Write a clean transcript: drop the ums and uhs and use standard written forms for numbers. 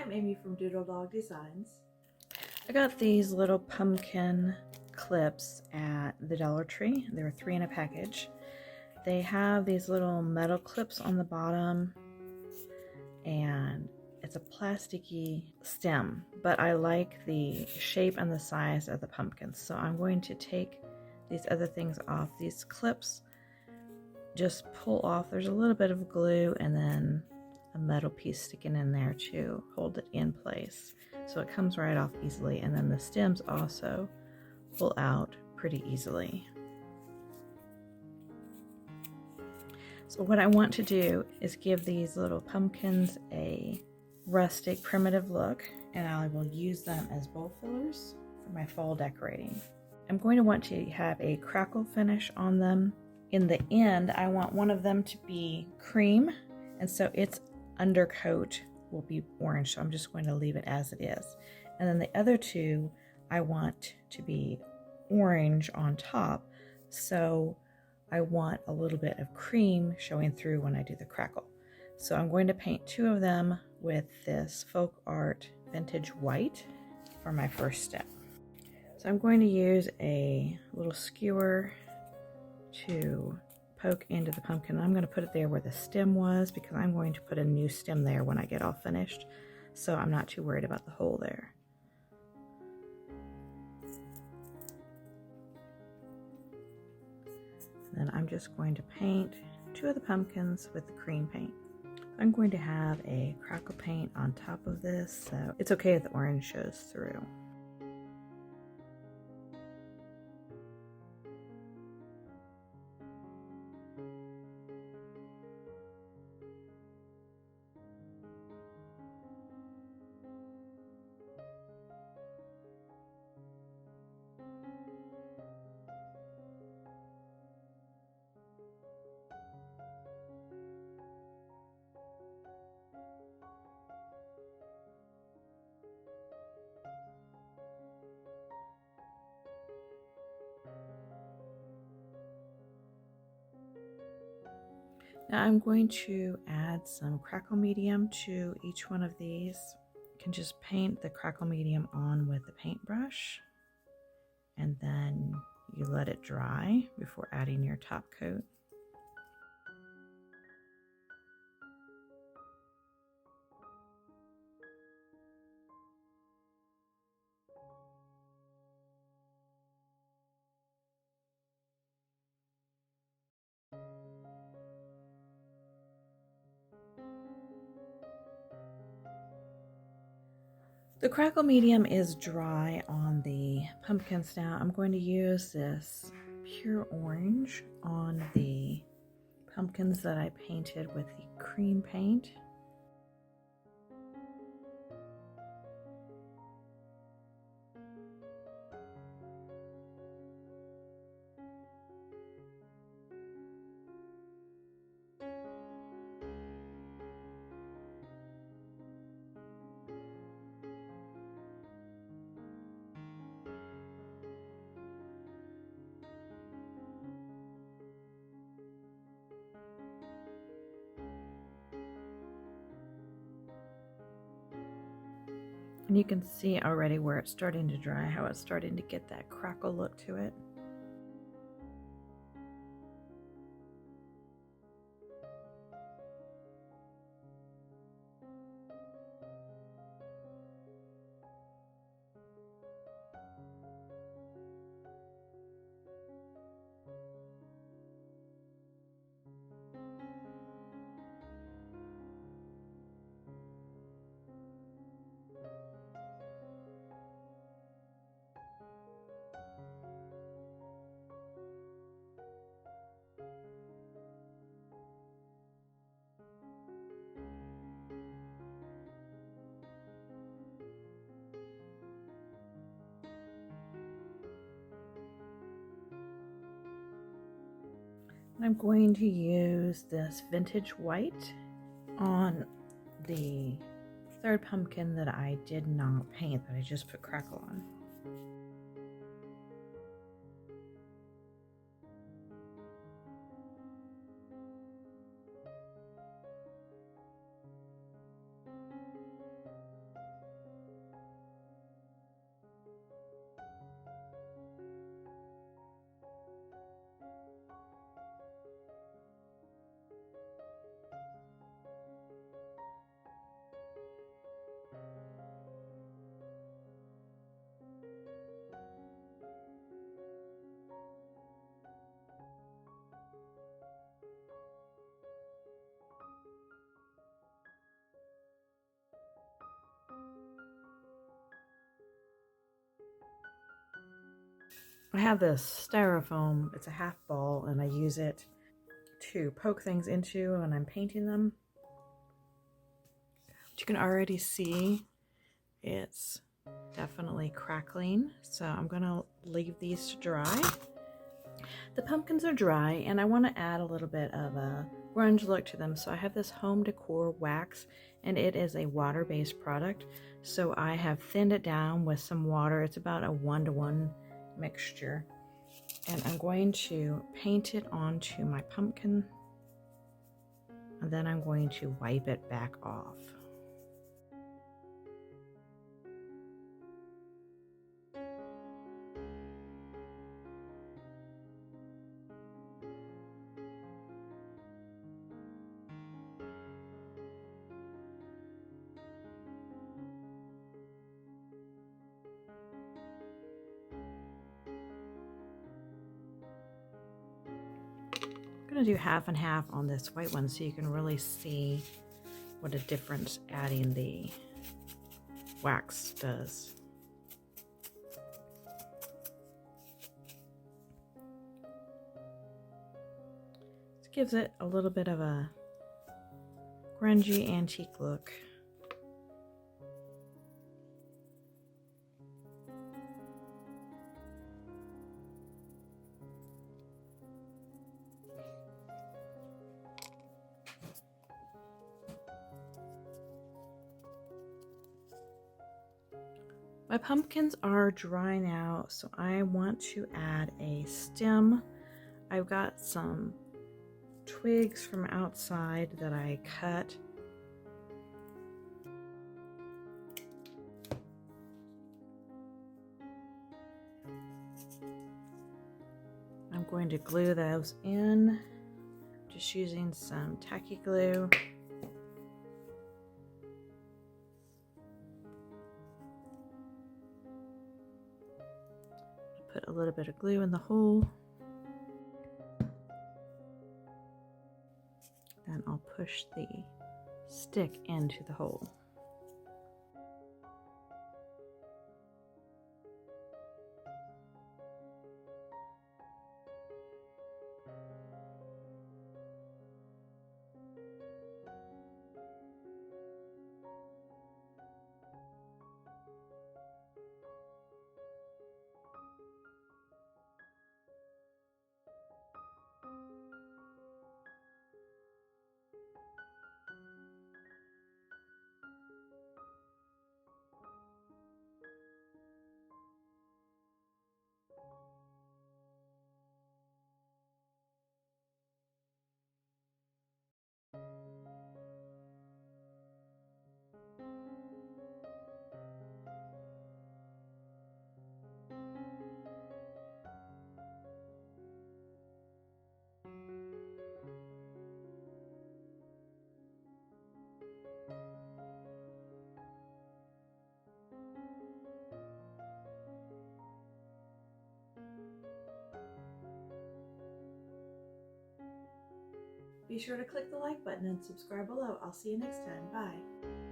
I'm Amy from Doodle Dog Designs. I got these little pumpkin clips at the Dollar Tree. There were 3 in a package. They have these little metal clips on the bottom and it's a plasticky stem, but I like the shape and the size of the pumpkins. So I'm going to take these other things off these clips, just pull off. There's a little bit of glue and then a metal piece sticking in there to hold it in place. So it comes right off easily, and then the stems also pull out pretty easily. So what I want to do is give these little pumpkins a rustic, primitive look, and I will use them as bowl fillers for my fall decorating. I'm going to want to have a crackle finish on them. In the end, I want one of them to be cream, and so its undercoat will be orange, so I'm just going to leave it as it is. And then the other two I want to be orange on top, so I want a little bit of cream showing through when I do the crackle. So I'm going to paint 2 of them with this Folk Art Vintage White for my first step. So I'm going to use a little skewer to poke into the pumpkin. I'm going to put it there where the stem was because I'm going to put a new stem there when I get all finished, so I'm not too worried about the hole there. Then I'm just going to paint 2 of the pumpkins with the cream paint. I'm going to have a crackle paint on top of this, so it's okay if the orange shows through. Now I'm going to add some crackle medium to each one of these. You can just paint the crackle medium on with the paintbrush, and then you let it dry before adding your top coat. The crackle medium is dry on the pumpkins now. I'm going to use this pure orange on the pumpkins that I painted with the cream paint. And you can see already where it's starting to dry, how it's starting to get that crackle look to it. I'm going to use this vintage white on the 3rd pumpkin that I did not paint, that I just put crackle on. I have this styrofoam, it's a half ball, and I use it to poke things into when I'm painting them. But you can already see it's definitely crackling, so I'm gonna leave these to dry. The pumpkins are dry, and I want to add a little bit of a grunge look to them, so I have this home decor wax, and it is a water-based product, so I have thinned it down with some water. It's about a 1-to-1 mixture, and I'm going to paint it onto my pumpkin, and then I'm going to wipe it back off. I'm going to do half and half on this white one so you can really see what a difference adding the wax does. This gives it a little bit of a grungy antique look. My pumpkins are dry now, so I want to add a stem. I've got some twigs from outside that I cut. I'm going to glue those in, just using some tacky glue. Put a little bit of glue in the hole. Then I'll push the stick into the hole. Be sure to click the like button and subscribe below. I'll see you next time. Bye.